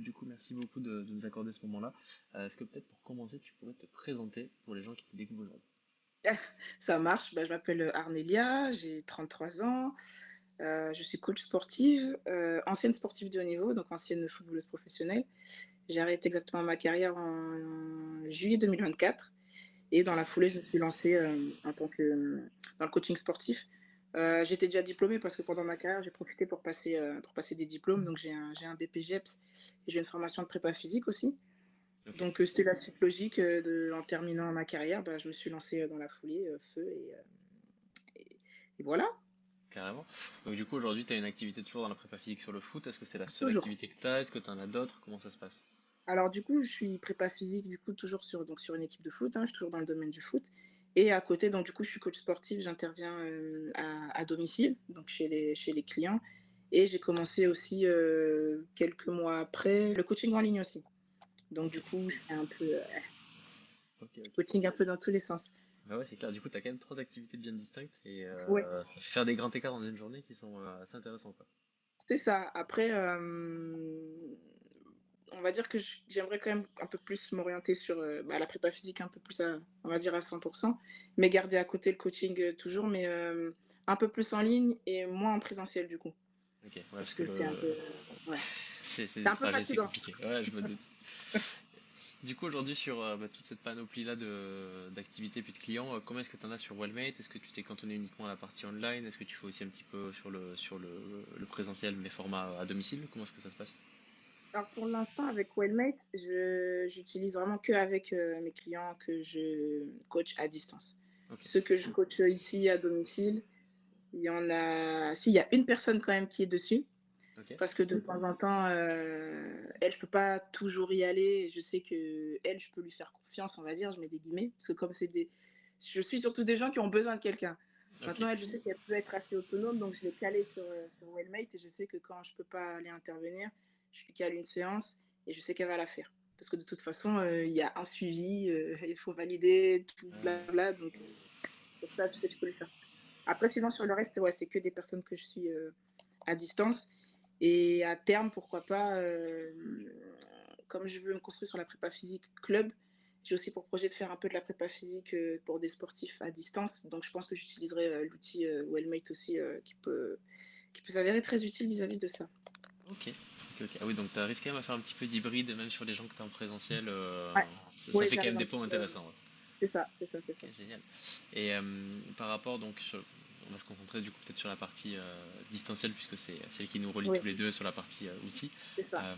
du coup, merci beaucoup de nous accorder ce moment-là. Est-ce que peut-être pour commencer, tu pourrais te présenter pour les gens qui te découvriront? Ça marche, bah, je m'appelle, Arnélia, j'ai 33 ans, je suis coach sportive, ancienne sportive de haut niveau, donc ancienne footballeuse professionnelle. J'ai arrêté exactement ma carrière en juillet 2024 et dans la foulée, je me suis lancée, en tant que, dans le coaching sportif. J'étais déjà diplômée parce que pendant ma carrière, j'ai profité pour passer des diplômes, donc j'ai un BPGEPS et j'ai une formation de prépa physique aussi. Ok, Donc, c'était la suite logique, en terminant ma carrière, bah, je me suis lancée, dans la foulée, feu et et voilà, carrément. Donc du coup, aujourd'hui, tu as une activité toujours dans la prépa physique sur le foot. Est-ce que c'est la seule toujours. activité que tu as? Est-ce que tu en as d'autres? Comment ça se passe? Alors du coup, je suis prépa physique, du coup, toujours sur une équipe de foot, hein, je suis toujours dans le domaine du foot et à côté, donc du coup, je suis coach sportif, j'interviens, à domicile, donc chez les clients et j'ai commencé aussi, quelques mois après, le coaching en ligne aussi. Donc Ok, du coup, je fais un peu, ok, ok. coaching un peu dans tous les sens. Bah ouais, c'est clair. Du coup, tu as quand même trois activités bien distinctes et Ouais. ça fait faire des grands écarts dans une journée qui sont assez intéressants, quoi. C'est ça. Après, on va dire que j'aimerais quand même un peu plus m'orienter sur, bah, la prépa physique un peu plus à on va dire à 100, mais garder à côté le coaching, toujours, mais un peu plus en ligne et moins en présentiel du coup. Ok, ouais, Parce parce que que c'est un peu ouais, c'est c'est des un peu trajets, c'est fatigant. compliqué. Ouais, je me doute. Du coup, aujourd'hui, sur toute cette panoplie-là d'activités puis de clients, comment est-ce que tu en as sur Wellmate? Est-ce que tu t'es cantonné uniquement à la partie online? Est-ce que tu fais aussi un petit peu sur le présentiel, mais format à domicile? Comment est-ce que ça se passe? Alors pour l'instant avec Wellmate, je j'utilise vraiment qu'avec, mes clients que je coach à distance. Ok, Ceux que je coach, ici à domicile, il y en a si, il y a une personne quand même qui est dessus. ok, Parce que de temps en temps, elle, je peux pas toujours y aller. Je sais que elle, je peux lui faire confiance, on va dire, je mets des guillemets, parce que comme c'est des je suis surtout des gens qui ont besoin de quelqu'un. ok, Maintenant, elle, je sais qu'elle peut être assez autonome, donc je l'ai calée sur Wellmate et je sais que quand je peux pas aller intervenir, je lui cale une séance et je sais qu'elle va la faire. Parce que de toute façon, il y a un suivi, il faut valider, tout ouais, blabla, donc sur ça, je sais que je peux lui faire. Après sinon sur le reste, ouais, c'est que des personnes que je suis, à distance et à terme, pourquoi pas, comme je veux me construire sur la prépa physique club, j'ai aussi pour projet de faire un peu de la prépa physique, pour des sportifs à distance. Donc je pense que j'utiliserai, l'outil, Wellmate aussi, qui peut s'avérer très utile vis-à-vis de ça. ok, ok, ok. Ah oui, donc tu arrives quand même à faire un petit peu d'hybride, même sur les gens que tu es en présentiel, Ouais, ça oui, fait quand même j'arrive un des petit points peu, intéressants. Ouais. c'est ça, c'est ça, c'est ça. Ok, génial. Et par rapport, donc, on va se concentrer du coup peut-être sur la partie distancielle, puisque c'est celle qui nous relie Oui, tous les deux sur la partie outils. c'est ça. Euh,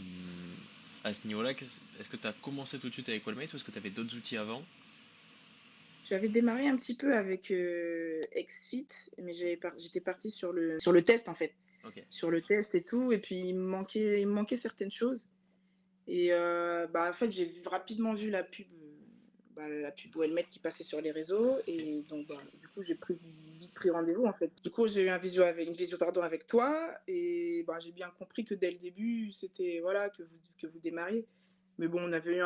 à ce niveau-là, est-ce que tu as commencé tout de suite avec Wellmate ou est-ce que tu avais d'autres outils avant? J'avais démarré un petit peu avec, XFIT, mais j'étais partie sur le test, en fait. Ok, Sur le test et tout et puis il me manquait certaines choses et bah, en fait, rapidement vu la pub Wellmed qui passait sur les réseaux ok, et donc bah, du coup, j'ai vite pris rendez-vous, en fait. Du coup, j'ai eu une visio, pardon, avec toi et bah, j'ai bien compris que dès le début, c'était voilà, que vous démarriez. Mais bon, on avait eu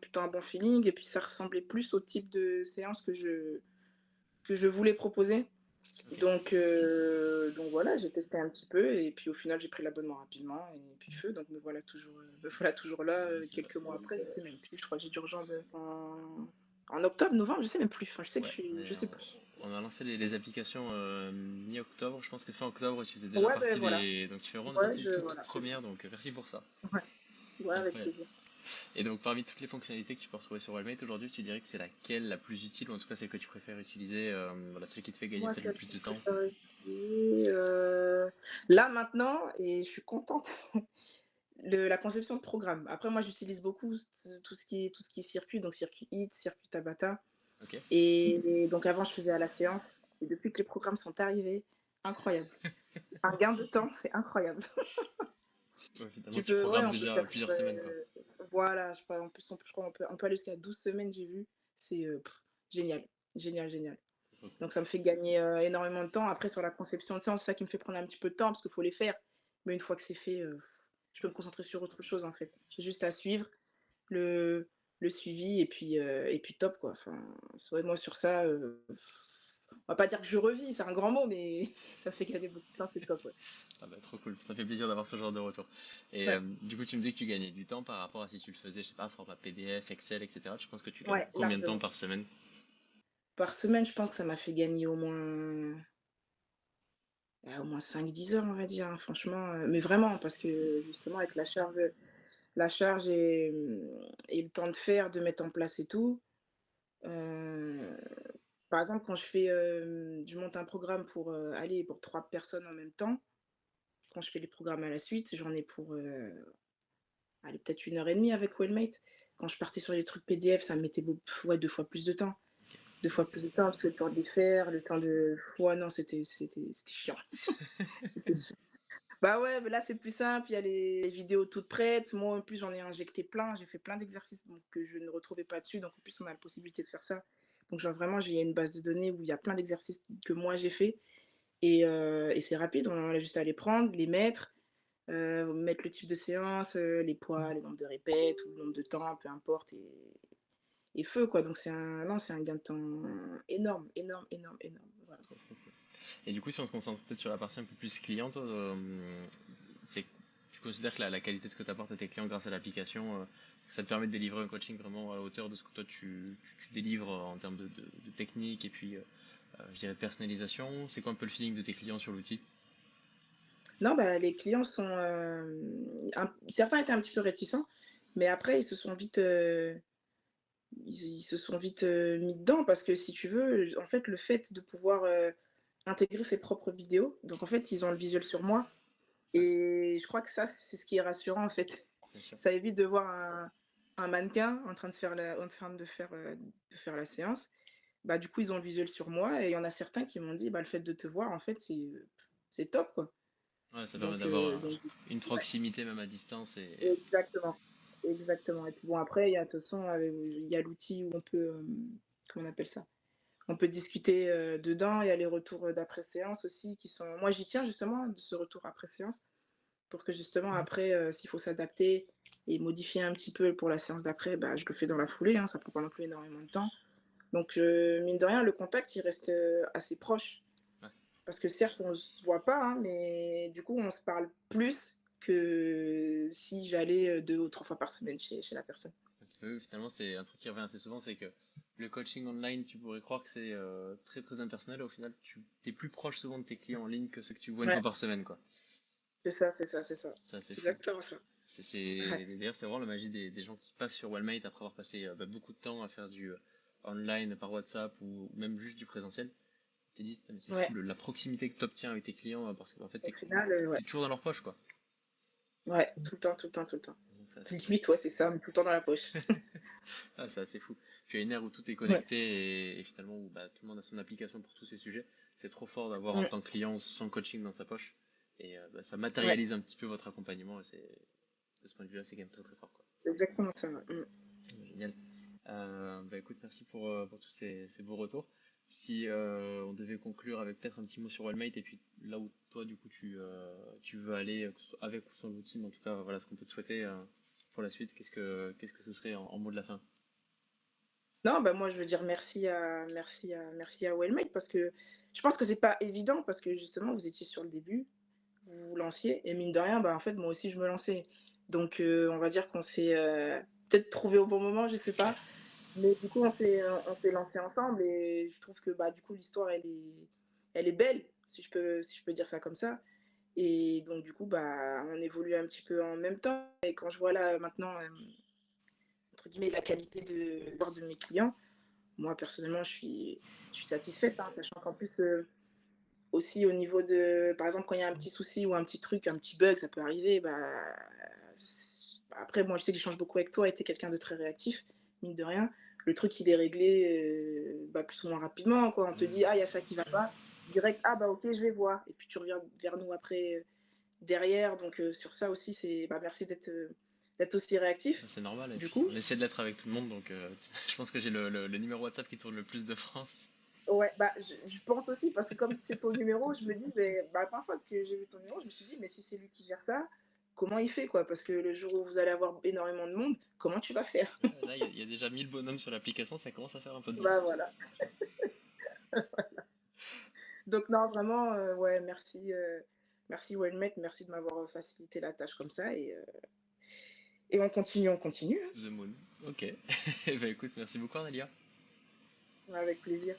plutôt un bon feeling et puis ça ressemblait plus au type de séance que je voulais proposer. ok. Donc voilà, j'ai testé un petit peu et puis au final, j'ai pris l'abonnement rapidement et puis feu, donc me voilà toujours là, C'est vrai. quelques mois après, je sais même plus, je crois que j'ai dû rejoindre en octobre, novembre, je sais même plus, enfin je sais que Ouais, je sais plus. on a lancé les applications mi-octobre. Je pense que fin octobre, tu faisais déjà Ouais, ben partie voilà. donc tu fais vraiment Ouais, partie des toutes voilà, c'est ça. premières, donc merci pour ça. Ouais, ouais, avec Incroyable. plaisir. Et donc, parmi toutes les fonctionnalités que tu peux retrouver sur Wellmate aujourd'hui, tu dirais que c'est laquelle la plus utile, ou en tout cas celle que tu préfères utiliser, voilà, celle qui te fait gagner Moi, peut-être le celle plus que de je temps? préfère utiliser, là maintenant et je suis contente, la conception de programme. Après moi, j'utilise beaucoup tout ce qui est circuit, donc circuit HIIT, circuit Tabata. Ok. Et donc avant, je faisais à la séance et depuis que les programmes sont arrivés, incroyable. Un gain de temps, c'est incroyable. Ouais, finalement, Tu tu peux ouais, programmes on peut déjà faire, plusieurs semaines, quoi. voilà, je sais pas, en plus, je crois on peut aller jusqu'à 12 semaines, j'ai vu. C'est, génial, génial, génial. C'est trop cool. Donc ça me fait gagner, énormément de temps. Après sur la conception de séance, c'est ça qui me fait prendre un petit peu de temps parce qu'il faut les faire. Mais une fois que c'est fait, je peux me concentrer sur autre chose, en fait. J'ai juste à suivre le suivi et puis top, quoi. Enfin, c'est vrai, moi sur ça, On va pas dire que je revis, c'est un grand mot, mais ça fait gagner beaucoup de temps, c'est top, ouais. Ah bah trop cool, ça fait plaisir d'avoir ce genre de retour. Et Ouais, du coup, tu me dis que tu gagnais du temps par rapport à si tu le faisais, je sais pas, format PDF, Excel, etc. Tu penses que tu gagnes ouais, combien de temps largement. par semaine? Par semaine, je pense que ça m'a fait gagner au moins 5-10 heures, on va dire, hein, franchement, mais vraiment parce que justement avec la charge et le temps de faire, de mettre en place et tout, heu, par exemple, quand je monte un programme pour 3 personnes en même temps, quand je fais les programmes à la suite, j'en ai pour, allez, peut-être 1 heure et demie avec Wellmate. Quand je partais sur les trucs PDF, ça me mettait ouais, 2 fois plus de temps. Ok. 2 fois plus de temps parce que le temps de les faire, le temps de ouais, non, c'était chiant. C'était chiant. Bah, ouais, mais là, c'est plus simple, il y a les vidéos toutes prêtes. Moi, en plus, j'en ai injecté plein, j'ai fait plein d'exercices donc que je ne retrouvais pas dessus, donc en plus, on a la possibilité de faire ça. Donc genre vraiment, j'ai une base de données où il y a plein d'exercices que moi j'ai fait et c'est rapide, on a juste à les prendre, les mettre, mettre le type de séance, les poids, le nombre de répètes ou le nombre de temps, peu importe et feu quoi. Donc c'est un gain de temps énorme, énorme, énorme, énorme, voilà. Trop, trop cool. Et du coup, si on se concentre peut-être sur la partie un peu plus client, toi, c'est, tu considères que la qualité de ce que tu apportes à tes clients grâce à l'application, ça te permet de délivrer un coaching vraiment à la hauteur de ce que toi tu délivres en termes de technique et puis, je dirais, de personnalisation. C'est quoi un peu le feeling de tes clients sur l'outil? Non, bah, les clients sont, certains étaient un petit peu réticents, mais après ils se sont vite mis dedans parce que si tu veux, en fait, le fait de pouvoir, intégrer ses propres vidéos, donc en fait, ils ont le visuel sur moi Ouais, et je crois que ça, c'est ce qui est rassurant, en fait. bien sûr. Ça évite de voir un mannequin en train de faire la séance. Bah, du coup, ils ont le visuel sur moi et il y en a certains qui m'ont dit: «Bah, le fait de te voir, en fait, c'est top, quoi». Ouais, ça permet Donc d'avoir donc une ouais. proximité même à distance Exactement, exactement et puis bon après il y a de toute façon, il y a l'outil où on peut, comment on appelle ça? On peut discuter, dedans, il y a les retours, d'après séance aussi qui sont moi j'y tiens justement de ce retour après séance pour que justement après, s'il faut s'adapter et modifier un petit peu pour la séance d'après, bah, je le fais dans la foulée, hein, ça prend pas non plus énormément de temps. Donc mine de rien le contact il reste, assez proche. ouais. Parce que certes, on se voit pas, hein, mais du coup, on se parle plus que si j'allais, 2 ou 3 fois par semaine chez la personne. Oui, finalement, c'est un truc qui revient assez souvent, c'est que le coaching online, tu pourrais croire que c'est très très impersonnel, et au final, tu es plus proche souvent de tes clients en ligne que ceux que tu vois une fois Ouais, par semaine, quoi. c'est ça, c'est ça, c'est ça. Ça, c'est C'est fou. exactement ça. Ouais. D'ailleurs, c'est vraiment la magie des gens qui passent sur Wellmate après avoir passé beaucoup de temps à faire du online par WhatsApp ou même juste du présentiel. Ils te disent, mais c'est fou Ouais. la proximité que tu obtiens avec tes clients parce qu'en fait, Au final, ouais. t'es toujours dans leur poche, quoi. Ouais, tout le temps, tout le temps, tout le temps. Donc ça, Limite, ouais, c'est ça, mais tout le temps dans la poche. ah, c'est assez fou. Puis à une ère où tout est Ouais. connecté et finalement où bah, tout le monde a son application pour tous ces sujets, c'est trop fort d'avoir en Mmh. tant que client son coaching dans sa poche. Et bah, ça Ouais, matérialise un petit peu votre accompagnement et de ce point de vue-là, c'est quand même très très fort, quoi. c'est exactement ça, ouais. Mmh. Génial. Bah écoute, merci pour tous ces beaux retours. Si on devait conclure avec peut-être un petit mot sur Wellmate et puis là où toi du coup tu veux aller, que ce soit avec ou sans l'outil, mais en tout cas voilà ce qu'on peut te souhaiter pour la suite, qu'est-ce que ce serait en mot de la fin? Non, bah, moi, je veux dire merci à Wellmade parce que je pense que c'est pas évident parce que justement, vous étiez sur le début. Vous vous lanciez et mine de rien, bah, en fait, moi aussi, je me lançais. Donc, on va dire qu'on s'est, peut-être trouvé au bon moment, je sais pas. Mais du coup, on s'est lancé ensemble et je trouve que, bah, du coup, l'histoire, elle est belle, si je peux dire ça comme ça. Et donc, du coup, bah, on évolue un petit peu en même temps. Et quand je vois là, maintenant, entre guillemets, la qualité de mes clients, moi, personnellement, je suis satisfaite, hein, sachant qu'en plus, aussi au niveau de par exemple, quand il y a un petit souci ou un petit truc, un petit bug, ça peut arriver, bah, après moi je sais que j'échange beaucoup avec toi et tu es quelqu'un de très réactif, mine de rien. Le truc il est réglé, bah, plus ou moins rapidement quoi. On te dit: «Ah il y a ça qui va pas», direct: «Ah bah OK je vais voir» et puis tu reviens vers nous après, derrière donc sur ça aussi c'est bah, merci d'être aussi réactif, C'est normal, et du puis coup. on essaie de l'être avec tout le monde, donc je pense que j'ai le numéro WhatsApp qui tourne le plus de France. Ouais, bah, je pense aussi parce que comme c'est ton numéro, je me dis, mais bah, la première fois que j'ai vu ton numéro, je me suis dit: «Mais si c'est lui qui gère ça, comment il fait, quoi?» parce que le jour où vous allez avoir énormément de monde, comment tu vas faire? Là, il y a déjà 1000 bonhommes sur l'application, ça commence à faire un peu de bruit. Bah, voilà. Donc non, vraiment, ouais, merci Wellmate, merci de m'avoir, facilité la tâche comme ça et on continue, hein, The Moon. Ok. Eh ben écoute, merci beaucoup, Arnelia. avec plaisir.